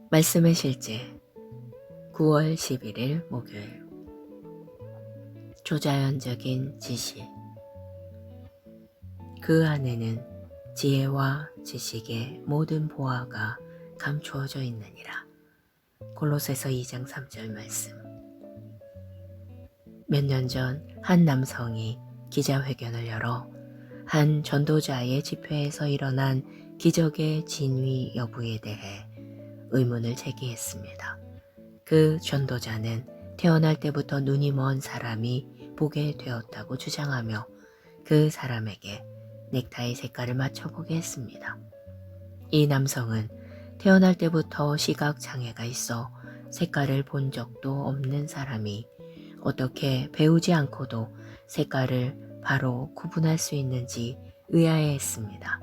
말씀의 실제 9월 11일 목요일. 초자연적인 지식. 그 안에는 지혜와 지식의 모든 보화가 감추어져 있느니라. 골로새서 2장 3절 말씀. 몇 년 전 한 남성이 기자회견을 열어 한 전도자의 집회에서 일어난 기적의 진위 여부에 대해 의문을 제기했습니다. 그 전도자는 태어날 때부터 눈이 먼 사람이 보게 되었다고 주장하며 그 사람에게 넥타이 색깔을 맞춰보게 했습니다. 이 남성은 태어날 때부터 시각 장애가 있어 색깔을 본 적도 없는 사람이 어떻게 배우지 않고도 색깔을 바로 구분할 수 있는지 의아해했습니다.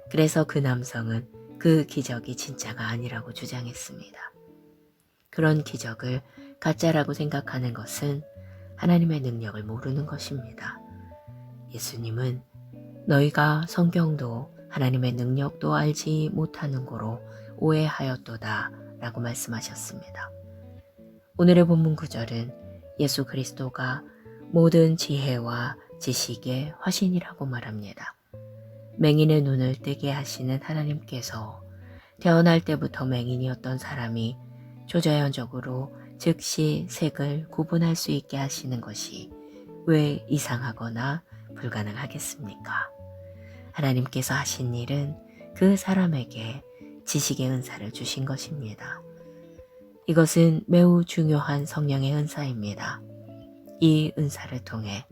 그래서 그 남성은 그 기적이 진짜가 아니라고 주장했습니다. 그런 기적을 가짜라고 생각하는 것은 하나님의 능력을 모르는 것입니다. 예수님은 너희가 성경도 하나님의 능력도 알지 못하는 고로 오해하였도다 라고 말씀하셨습니다. 오늘의 본문 구절은 예수 그리스도가 모든 지혜와 지식의 화신이라고 말합니다. 맹인의 눈을 뜨게 하시는 하나님께서 태어날 때부터 맹인이었던 사람이 초자연적으로 즉시 색을 구분할 수 있게 하시는 것이 왜 이상하거나 불가능하겠습니까? 하나님께서 하신 일은 그 사람에게 지식의 은사를 주신 것입니다. 이것은 매우 중요한 성령의 은사입니다. 이 은사를 통해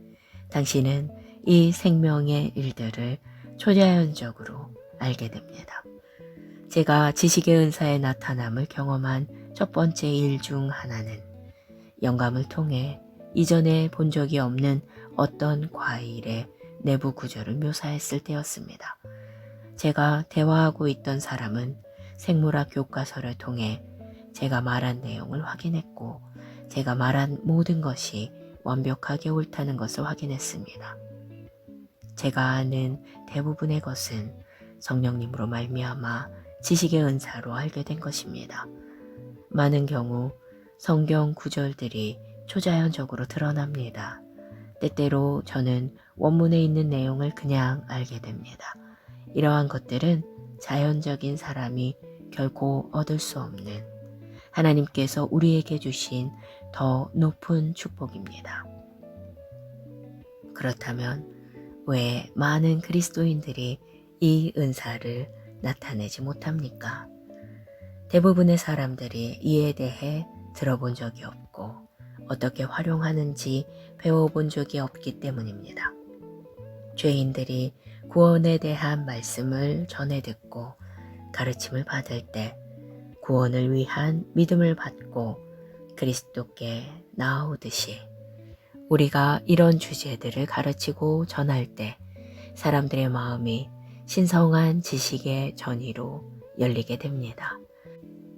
당신은 이 생명의 일들을 초자연적으로 알게 됩니다. 제가 지식의 은사의 나타남을 경험한 첫 번째 일 중 하나는 영감을 통해 이전에 본 적이 없는 어떤 과일의 내부 구조를 묘사했을 때였습니다. 제가 대화하고 있던 사람은 생물학 교과서를 통해 제가 말한 내용을 확인했고 제가 말한 모든 것이 완벽하게 옳다는 것을 확인했습니다. 제가 아는 대부분의 것은 성령님으로 말미암아 지식의 은사로 알게 된 것입니다. 많은 경우 성경 구절들이 초자연적으로 드러납니다. 때때로 저는 원문에 있는 내용을 그냥 알게 됩니다. 이러한 것들은 자연적인 사람이 결코 얻을 수 없는 하나님께서 우리에게 주신 더 높은 축복입니다. 그렇다면 왜 많은 그리스도인들이 이 은사를 나타내지 못합니까? 대부분의 사람들이 이에 대해 들어본 적이 없고 어떻게 활용하는지 배워본 적이 없기 때문입니다. 죄인들이 구원에 대한 말씀을 전해 듣고 가르침을 받을 때 구원을 위한 믿음을 받고 그리스도께 나아오듯이 우리가 이런 주제들을 가르치고 전할 때 사람들의 마음이 신성한 지식의 전이로 열리게 됩니다.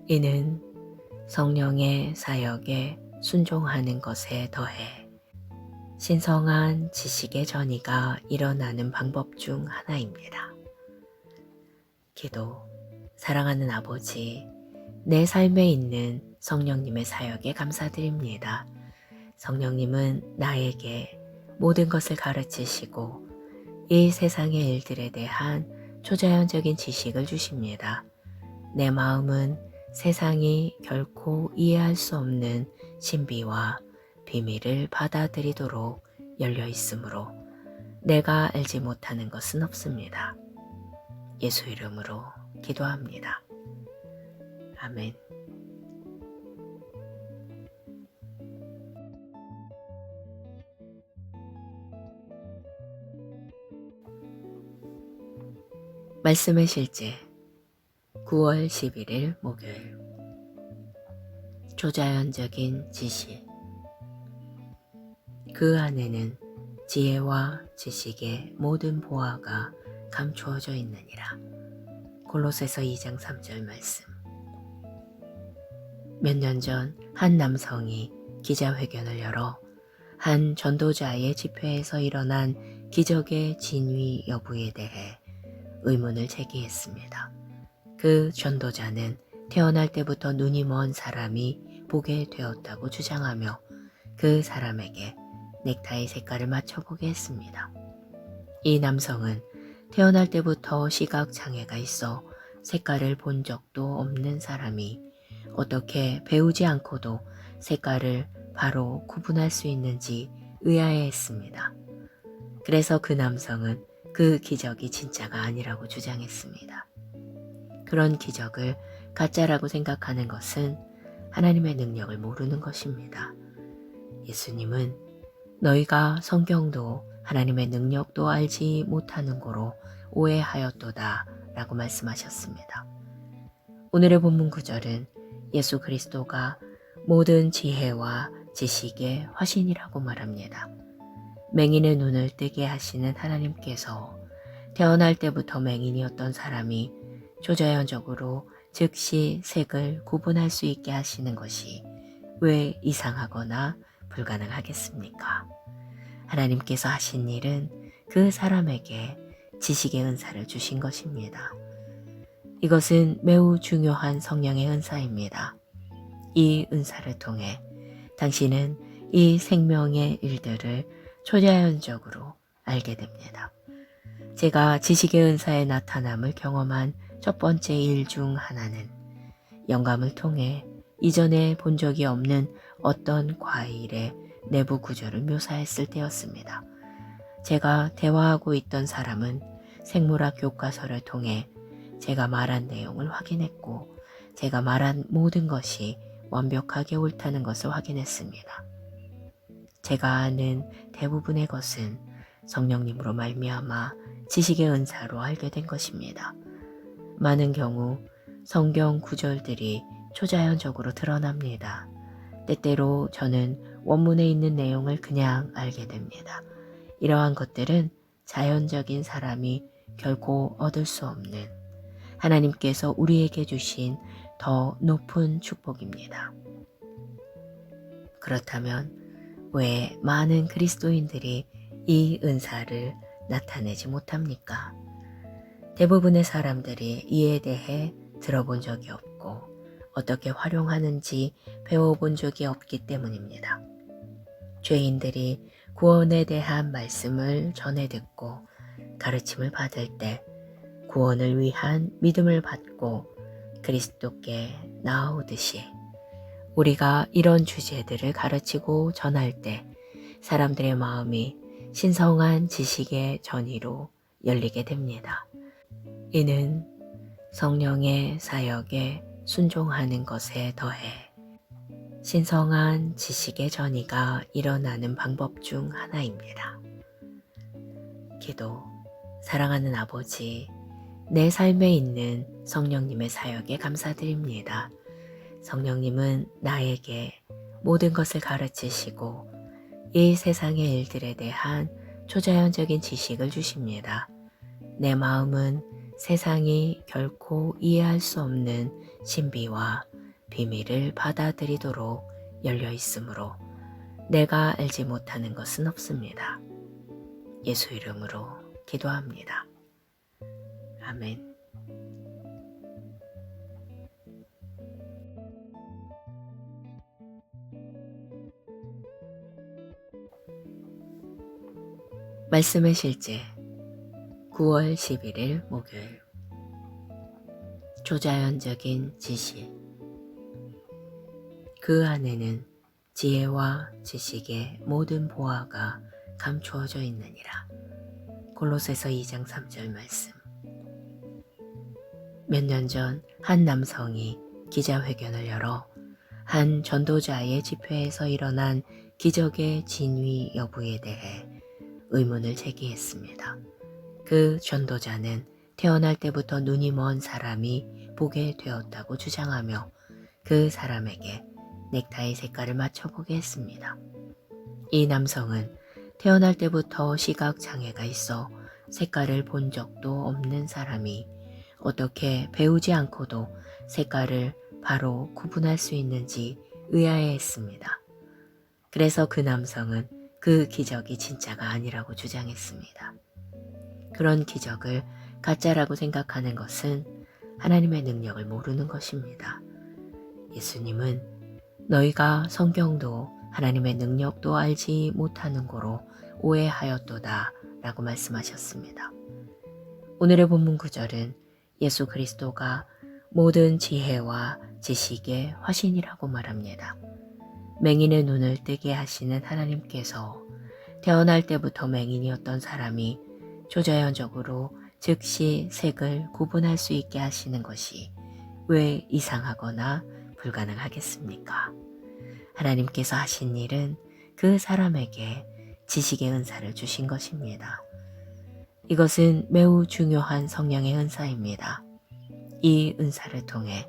이는 성령의 사역에 순종하는 것에 더해 신성한 지식의 전이가 일어나는 방법 중 하나입니다. 기도. 사랑하는 아버지, 내 삶에 있는 성령님의 사역에 감사드립니다. 성령님은 나에게 모든 것을 가르치시고 이 세상의 일들에 대한 초자연적인 지식을 주십니다. 내 마음은 세상이 결코 이해할 수 없는 신비와 비밀을 받아들이도록 열려 있으므로 내가 알지 못하는 것은 없습니다. 예수 이름으로 기도합니다. 아멘. 말씀의 실제 9월 11일 목요일. 초자연적인 지식. 그 안에는 지혜와 지식의 모든 보화가 감추어져 있느니라. 골로새서 2장 3절 말씀. 몇 년 전 한 남성이 기자회견을 열어 한 전도자의 집회에서 일어난 기적의 진위 여부에 대해 의문을 제기했습니다. 그 전도자는 태어날 때부터 눈이 먼 사람이 보게 되었다고 주장하며 그 사람에게 넥타이 색깔을 맞춰보게 했습니다. 이 남성은 태어날 때부터 시각 장애가 있어 색깔을 본 적도 없는 사람이 어떻게 배우지 않고도 색깔을 바로 구분할 수 있는지 의아해했습니다. 그래서 그 남성은 그 기적이 진짜가 아니라고 주장했습니다. 그런 기적을 가짜라고 생각하는 것은 하나님의 능력을 모르는 것입니다. 예수님은 너희가 성경도 하나님의 능력도 알지 못하는 고로 오해하였도다 라고 말씀하셨습니다. 오늘의 본문 구절은 예수 그리스도가 모든 지혜와 지식의 화신이라고 말합니다. 맹인의 눈을 뜨게 하시는 하나님께서 태어날 때부터 맹인이었던 사람이 초자연적으로 즉시 색을 구분할 수 있게 하시는 것이 왜 이상하거나 불가능하겠습니까? 하나님께서 하신 일은 그 사람에게 지식의 은사를 주신 것입니다. 이것은 매우 중요한 성령의 은사입니다. 이 은사를 통해 당신은 이 생명의 일들을 초자연적으로 알게 됩니다. 제가 지식의 은사의 나타남을 경험한 첫 번째 일 중 하나는 영감을 통해 이전에 본 적이 없는 어떤 과일의 내부 구조를 묘사했을 때였습니다. 제가 대화하고 있던 사람은 생물학 교과서를 통해 제가 말한 내용을 확인했고 제가 말한 모든 것이 완벽하게 옳다는 것을 확인했습니다. 제가 아는 대부분의 것은 성령님으로 말미암아 지식의 은사로 알게 된 것입니다. 많은 경우 성경 구절들이 초자연적으로 드러납니다. 때때로 저는 원문에 있는 내용을 그냥 알게 됩니다. 이러한 것들은 자연적인 사람이 결코 얻을 수 없는 하나님께서 우리에게 주신 더 높은 축복입니다. 그렇다면 왜 많은 그리스도인들이 이 은사를 나타내지 못합니까? 대부분의 사람들이 이에 대해 들어본 적이 없고 어떻게 활용하는지 배워본 적이 없기 때문입니다. 죄인들이 구원에 대한 말씀을 전해 듣고 가르침을 받을 때 구원을 위한 믿음을 받고 그리스도께 나아오듯이 우리가 이런 주제들을 가르치고 전할 때 사람들의 마음이 신성한 지식의 전이로 열리게 됩니다. 이는 성령의 사역에 순종하는 것에 더해 신성한 지식의 전이가 일어나는 방법 중 하나입니다. 기도. 사랑하는 아버지, 내 삶에 있는 성령님의 사역에 감사드립니다. 성령님은 나에게 모든 것을 가르치시고 이 세상의 일들에 대한 초자연적인 지식을 주십니다. 내 마음은 세상이 결코 이해할 수 없는 신비와 비밀을 받아들이도록 열려 있으므로 내가 알지 못하는 것은 없습니다. 예수 이름으로 기도합니다. 아멘. 말씀의 실제 9월 11일 목요일. 초자연적인 지식. 그 안에는 지혜와 지식의 모든 보화가 감추어져 있느니라. 골로새서 2장 3절 말씀. 몇 년 전 한 남성이 기자회견을 열어 한 전도자의 집회에서 일어난 기적의 진위 여부에 대해 의문을 제기했습니다. 그 전도자는 태어날 때부터 눈이 먼 사람이 보게 되었다고 주장하며 그 사람에게 넥타이 색깔을 맞춰보게 했습니다. 이 남성은 태어날 때부터 시각 장애가 있어 색깔을 본 적도 없는 사람이 어떻게 배우지 않고도 색깔을 바로 구분할 수 있는지 의아해했습니다. 그래서 그 남성은 그 기적이 진짜가 아니라고 주장했습니다. 그런 기적을 가짜라고 생각하는 것은 하나님의 능력을 모르는 것입니다. 예수님은 너희가 성경도 하나님의 능력도 알지 못하는 고로 오해하였도다 라고 말씀하셨습니다. 오늘의 본문 구절은 예수 그리스도가 모든 지혜와 지식의 화신이라고 말합니다. 맹인의 눈을 뜨게 하시는 하나님께서 태어날 때부터 맹인이었던 사람이 초자연적으로 즉시 색을 구분할 수 있게 하시는 것이 왜 이상하거나 불가능하겠습니까? 하나님께서 하신 일은 그 사람에게 지식의 은사를 주신 것입니다. 이것은 매우 중요한 성령의 은사입니다. 이 은사를 통해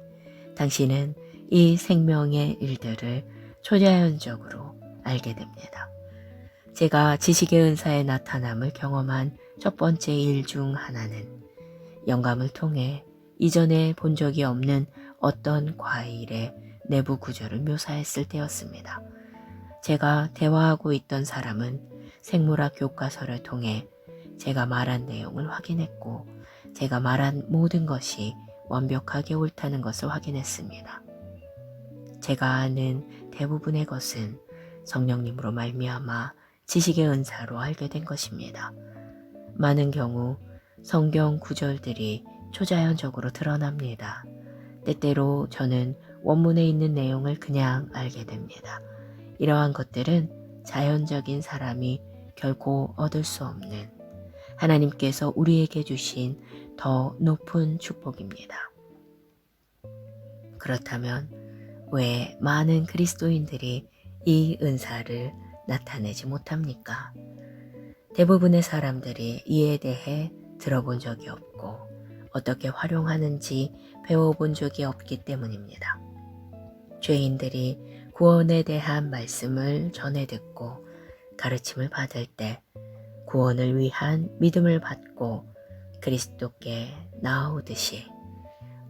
당신은 이 생명의 일들을 초자연적으로 알게 됩니다. 제가 지식의 은사의 나타남을 경험한 첫 번째 일 중 하나는 영감을 통해 이전에 본 적이 없는 어떤 과일의 내부 구조를 묘사했을 때였습니다. 제가 대화하고 있던 사람은 생물학 교과서를 통해 제가 말한 내용을 확인했고 제가 말한 모든 것이 완벽하게 옳다는 것을 확인했습니다. 제가 아는 대부분의 것은 성령님으로 말미암아 지식의 은사로 알게 된 것입니다. 많은 경우 성경 구절들이 초자연적으로 드러납니다. 때때로 저는 원문에 있는 내용을 그냥 알게 됩니다. 이러한 것들은 자연적인 사람이 결코 얻을 수 없는 하나님께서 우리에게 주신 더 높은 축복입니다. 그렇다면 왜 많은 그리스도인들이 이 은사를 나타내지 못합니까? 대부분의 사람들이 이에 대해 들어본 적이 없고 어떻게 활용하는지 배워본 적이 없기 때문입니다. 죄인들이 구원에 대한 말씀을 전해 듣고 가르침을 받을 때 구원을 위한 믿음을 받고 그리스도께 나아오듯이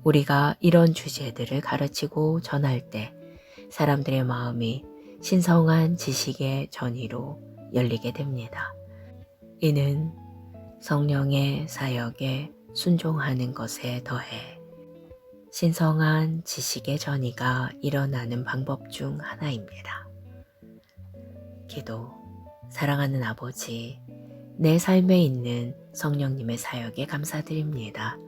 우리가 이런 주제들을 가르치고 전할 때 사람들의 마음이 신성한 지식의 전이로 열리게 됩니다. 이는 성령의 사역에 순종하는 것에 더해 신성한 지식의 전이가 일어나는 방법 중 하나입니다. 기도. 사랑하는 아버지, 내 삶에 있는 성령님의 사역에 감사드립니다.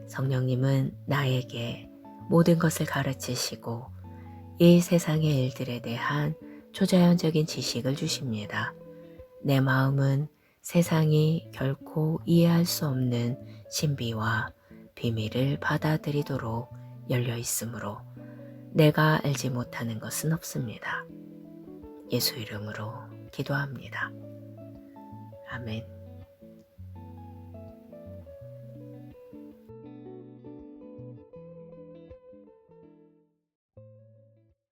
성령님은 나에게 모든 것을 가르치시고 이 세상의 일들에 대한 초자연적인 지식을 주십니다. 내 마음은 세상이 결코 이해할 수 없는 신비와 비밀을 받아들이도록 열려 있으므로 내가 알지 못하는 것은 없습니다. 예수 이름으로 기도합니다. 아멘.